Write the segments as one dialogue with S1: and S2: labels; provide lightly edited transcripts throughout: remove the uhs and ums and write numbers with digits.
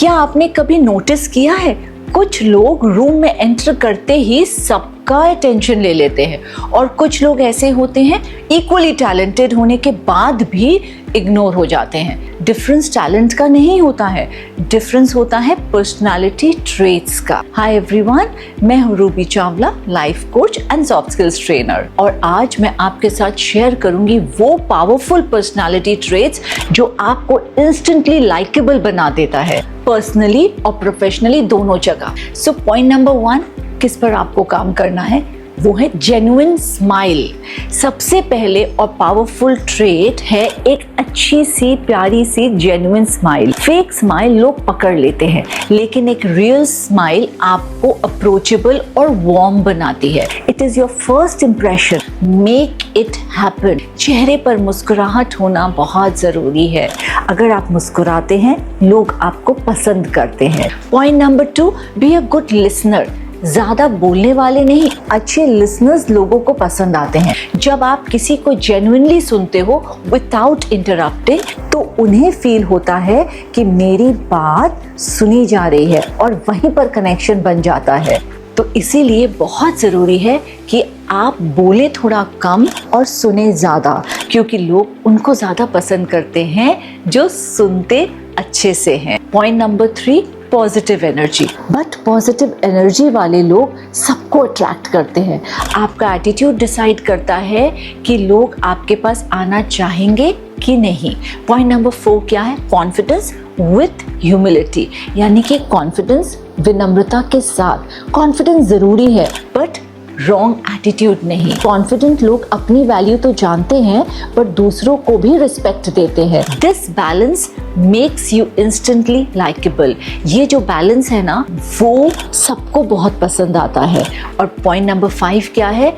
S1: क्या आपने कभी नोटिस किया है, कुछ लोग रूम में एंटर करते ही सबका अटेंशन ले लेते हैं और कुछ लोग ऐसे होते हैं इक्वली टैलेंटेड होने के बाद भी इग्नोर हो जाते हैं। डिफरेंस टैलेंट का नहीं होता है, डिफरेंस होता है पर्सनालिटी ट्रेट्स का। हाय एवरीवन, मैं हूँ Ruby Chawla, life coach and soft skills trainer, और आज मैं आपके साथ शेयर करूंगी वो पावरफुल पर्सनालिटी ट्रेट्स जो आपको इंस्टेंटली लाइकेबल बना देता है, पर्सनली और प्रोफेशनली दोनों जगह। सो पॉइंट नंबर 1, किस पर आपको काम करना है, वो है जेन्युइन स्माइल। सबसे पहले और पावरफुल ट्रेट है एक अच्छी सी प्यारी सी जेन्युइन स्माइल। फेक स्माइल लोग पकड़ लेते हैं, लेकिन एक रियल स्माइल आपको अप्रोचेबल और वार्म बनाती है। It is your first impression, make it happen. चेहरे पर मुस्कुराहट होना बहुत जरूरी है। अगर आप मुस्कुराते हैं, लोग आपको पसंद करते हैं। Point number 2, be a good listener. ज्यादा बोलने वाले नहीं, अच्छे लिसनर्स लोगों को पसंद आते हैं। जब आप किसी को जेन्युइनली सुनते हो विदाउट इंटरप्टिंग, तो उन्हें फील होता है कि मेरी बात सुनी जा रही है और वहीं पर कनेक्शन बन जाता है। तो इसीलिए बहुत ज़रूरी है कि आप बोले थोड़ा कम और सुने ज़्यादा, क्योंकि लोग उनको ज़्यादा पसंद करते हैं जो सुनते अच्छे से हैं। Point number 3, positive energy. But positive energy वाले लोग सबको अट्रैक्ट करते हैं। आपका एटीट्यूड डिसाइड करता है कि लोग आपके पास आना चाहेंगे कि नहीं। पॉइंट नंबर 4 क्या है, कॉन्फिडेंस विथ ह्यूमिलिटी, यानी कि कॉन्फिडेंस विनम्रता के साथ। कॉन्फिडेंस जरूरी है बट रॉन्ग एटीट्यूड नहीं। कॉन्फिडेंट लोग अपनी वैल्यू तो जानते हैं पर दूसरों को भी रिस्पेक्ट देते हैं। This balance makes you instantly likeable. ये जो बैलेंस है ना, वो सबको बहुत पसंद आता है। और पॉइंट नंबर 5 क्या है,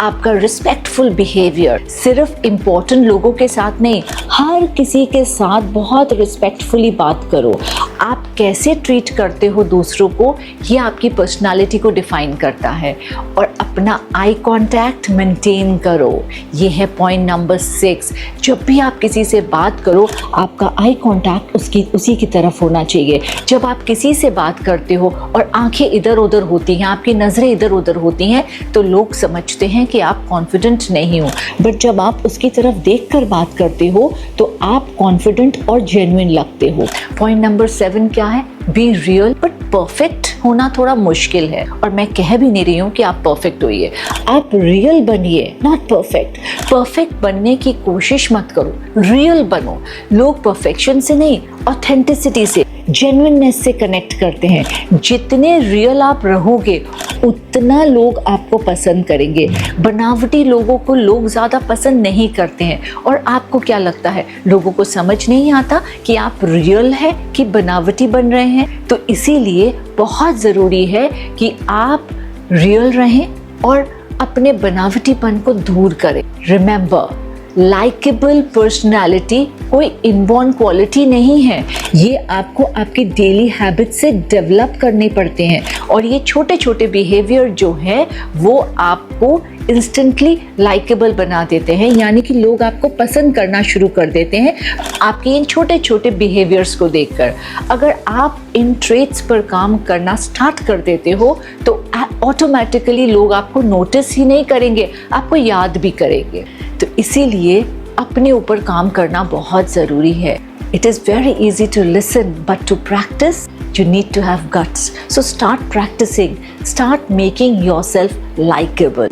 S1: आपका रिस्पेक्टफुल बिहेवियर। सिर्फ इम्पोर्टेंट लोगों के साथ नहीं, हर किसी के साथ बहुत रिस्पेक्टफुली बात करो। आप कैसे ट्रीट करते हो दूसरों को, ये आपकी पर्सनालिटी को डिफाइन करता है। और अपना आई कांटेक्ट मेंटेन करो। ये है पॉइंट नंबर 6। जब भी आप किसी से बात करो, आपका आई कांटेक्ट उसी की तरफ होना चाहिए। जब आप किसी से बात करते हो और आंखें इधर उधर होती हैं, आपकी नज़रें इधर उधर होती हैं, तो लोग समझते हैं कि आप कॉन्फिडेंट नहीं हो। बट जब आप उसकी तरफ देखकर बात करते हो तो आप कॉन्फिडेंट और जेन्युइन लगते हो। पॉइंट नंबर 7 क्या है, बी रियल बट परफेक्ट होना थोड़ा मुश्किल है, और मैं कह भी नहीं रही हूँ कि आप परफेक्ट होइए। आप रियल बनिए, नॉट परफेक्ट। परफेक्ट बनने की कोशिश मत करो, रियल बनो। लोग परफेक्शन से नहीं, ऑथेंटिसिटी से, जेन्युइननेस से कनेक्ट करते हैं। जितने रियल आप रहोगे उतना लोग आपको पसंद करेंगे। बनावटी लोगों को लोग ज़्यादा पसंद नहीं करते हैं। और आपको क्या लगता है, लोगों को समझ नहीं आता कि आप रियल है कि बनावटी बन रहे हैं? तो इसीलिए बहुत ज़रूरी है कि आप रियल रहें और अपने बनावटीपन को दूर करें। रिमेंबर, लाइकेबल पर्सनालिटी कोई इनबॉर्न क्वालिटी नहीं है, ये आपको आपकी डेली हैबिट से डेवलप करने पड़ते हैं। और ये छोटे छोटे बिहेवियर जो है वो आपको इंस्टेंटली लाइकेबल बना देते हैं, यानी कि लोग आपको पसंद करना शुरू कर देते हैं आपके इन छोटे छोटे बिहेवियर्स को देखकर। अगर आप इन ट्रेट्स पर काम करना स्टार्ट कर देते हो तो ऑटोमेटिकली लोग आपको नोटिस ही नहीं करेंगे, आपको याद भी करेंगे। तो इसीलिए अपने ऊपर काम करना बहुत ज़रूरी है। It is very easy to listen, but to practice, you need to have guts. So start practicing, start making yourself likable.